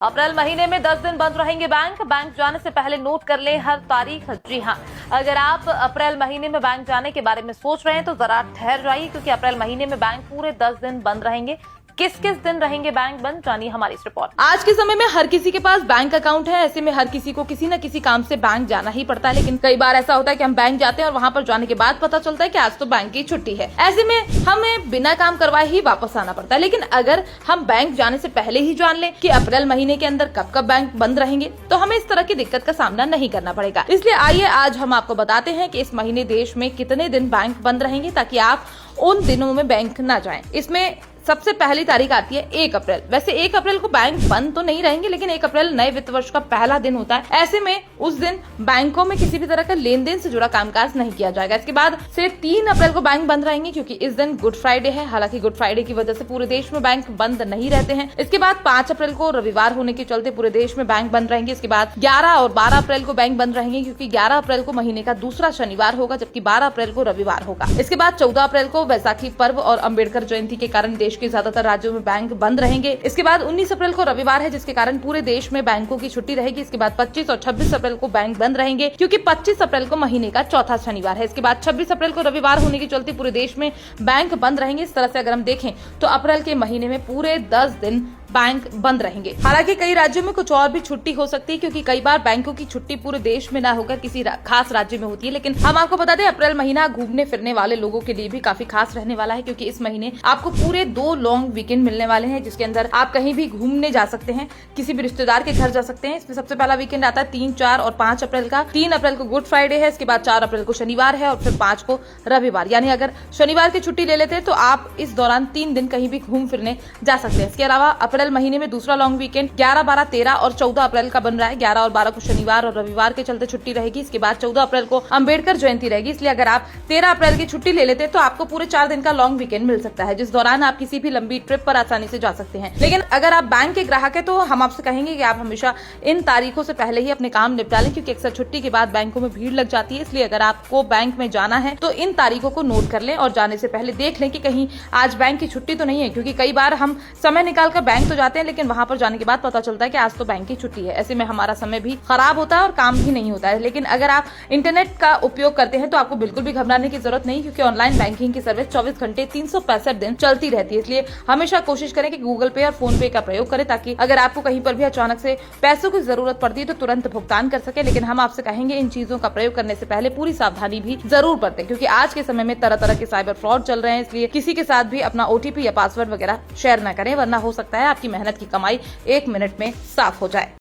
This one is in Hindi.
अप्रैल महीने में 10 दिन बंद रहेंगे बैंक। बैंक जाने से पहले नोट कर लें हर तारीख। जी हां, अगर आप अप्रैल महीने में बैंक जाने के बारे में सोच रहे हैं तो जरा ठहर जाइए, क्योंकि अप्रैल महीने में बैंक पूरे 10 दिन बंद रहेंगे। किस किस दिन रहेंगे बैंक बंद, जानिए हमारी इस रिपोर्ट। आज के समय में हर किसी के पास बैंक अकाउंट है। ऐसे में हर किसी को किसी न किसी काम से बैंक जाना ही पड़ता है, लेकिन कई बार ऐसा होता है कि हम बैंक जाते हैं और वहां पर जाने के बाद पता चलता है कि आज तो बैंक की छुट्टी है। ऐसे में हमें बिना काम करवाए ही वापस आना पड़ता है। लेकिन अगर हम बैंक जाने से पहले ही जान लें कि अप्रैल महीने के अंदर कब कब बैंक बंद रहेंगे, तो हमें इस तरह की दिक्कत का सामना नहीं करना पड़ेगा। इसलिए आइए आज हम आपको बताते हैं कि इस महीने देश में कितने दिन बैंक बंद रहेंगे, ताकि आप उन दिनों में बैंक न जाएं। इसमें सबसे पहली तारीख आती है 1 अप्रैल। वैसे 1 अप्रैल को बैंक बंद तो नहीं रहेंगे, लेकिन 1 अप्रैल नए वित्त वर्ष का पहला दिन होता है। ऐसे में उस दिन बैंकों में किसी भी तरह का लेन देन से जुड़ा कामकाज नहीं किया जाएगा। इसके बाद से 3 अप्रैल को बैंक बंद रहेंगे, क्योंकि इस दिन गुड फ्राइडे है। हालांकि गुड फ्राइडे की वजह से पूरे देश में बैंक बंद नहीं रहते हैं। इसके बाद 5 अप्रैल को रविवार होने के चलते पूरे देश में बैंक बंद रहेंगे। इसके बाद 11 और 12 अप्रैल को बैंक बंद रहेंगे, क्योंकि 11 अप्रैल को महीने का दूसरा शनिवार होगा, जबकि 12 अप्रैल को रविवार होगा। इसके बाद 14 अप्रैल को वैसाखी पर्व और अम्बेडकर जयंती के कारण देश के ज्यादातर राज्यों में बैंक बंद रहेंगे। इसके बाद 19 अप्रैल को रविवार है, जिसके कारण पूरे देश में बैंकों की छुट्टी रहेगी। इसके बाद 25 और 26 अप्रैल को बैंक बंद रहेंगे, क्योंकि 25 अप्रैल को महीने का चौथा शनिवार है। इसके बाद 26 अप्रैल को रविवार होने के चलते पूरे देश में बैंक बंद रहेंगे। इस तरह से अगर हम देखें तो अप्रैल के महीने में पूरे 10 दिन बैंक बंद रहेंगे। हालांकि कई राज्यों में कुछ और भी छुट्टी हो सकती है, क्योंकि कई बार बैंकों की छुट्टी पूरे देश में ना होकर किसी खास राज्य में होती है। लेकिन हम आपको बता दें, अप्रैल महीना घूमने फिरने वाले लोगों के लिए भी काफी खास रहने वाला है, क्योंकि इस महीने आपको पूरे 2 लॉन्ग वीकेंड मिलने वाले हैं, जिसके अंदर आप कहीं भी घूमने जा सकते हैं, किसी भी रिश्तेदार के घर जा सकते हैं। इसमें सबसे पहला वीकेंड आता है 3, 4 और 5 अप्रैल का। 3 अप्रैल को गुड फ्राइडे है, इसके बाद 4 अप्रैल को शनिवार है और फिर 5 को रविवार। यानी अगर शनिवार की छुट्टी ले लेते हैं तो आप इस दौरान 3 दिन कहीं भी घूम फिरने जा सकते हैं। इसके अलावा अप्रैल महीने में दूसरा लॉन्ग वीकेंड 11, 12, 13 और 14 अप्रैल का बन रहा है। 11 और 12 को शनिवार और रविवार के चलते छुट्टी रहेगी। इसके बाद 14 अप्रैल को अम्बेडकर जयंती रहेगी। इसलिए अगर आप 13 अप्रैल की छुट्टी ले लेते हैं तो आपको पूरे 4 दिन का लॉन्ग वीकेंड मिल सकता है, जिस दौरान आप किसी भी लंबी ट्रिप पर आसानी से जा सकते हैं। लेकिन अगर आप बैंक के ग्राहक हैं तो हम आपसे कहेंगे कि आप हमेशा इन तारीखों से पहले ही अपने काम निपटा लें, क्योंकि अक्सर छुट्टी के बाद बैंकों में भीड़ लग जाती है। इसलिए अगर आपको बैंक में जाना है तो इन तारीखों को नोट कर लें और जाने से पहले देख लें कि कहीं आज बैंक की छुट्टी तो नहीं है, क्योंकि कई बार हम समय निकालकर बैंक तो जाते हैं, लेकिन वहां पर जाने के बाद पता चलता है कि आज तो बैंक की छुट्टी है। ऐसे में हमारा समय भी खराब होता है और काम भी नहीं होता है। लेकिन अगर आप इंटरनेट का उपयोग करते हैं तो आपको बिल्कुल भी घबराने की जरूरत नहीं, क्योंकि ऑनलाइन बैंकिंग की सर्विस 24 घंटे 365 दिन चलती रहती है। इसलिए हमेशा कोशिश करें कि गूगल पे और फोन पे का प्रयोग करें, ताकि अगर आपको कहीं पर भी अचानक से पैसों की जरूरत पड़ती है तो तुरंत भुगतान कर सके। लेकिन हम आपसे कहेंगे इन चीजों का प्रयोग करने से पहले पूरी सावधानी भी जरूर बरतें, क्योंकि आज के समय में तरह तरह के साइबर फ्रॉड चल रहे हैं। इसलिए किसी के साथ भी अपना OTP या पासवर्ड वगैरह शेयर न करें, वरना हो सकता है आपकी मेहनत की कमाई 1 मिनट में साफ हो जाए।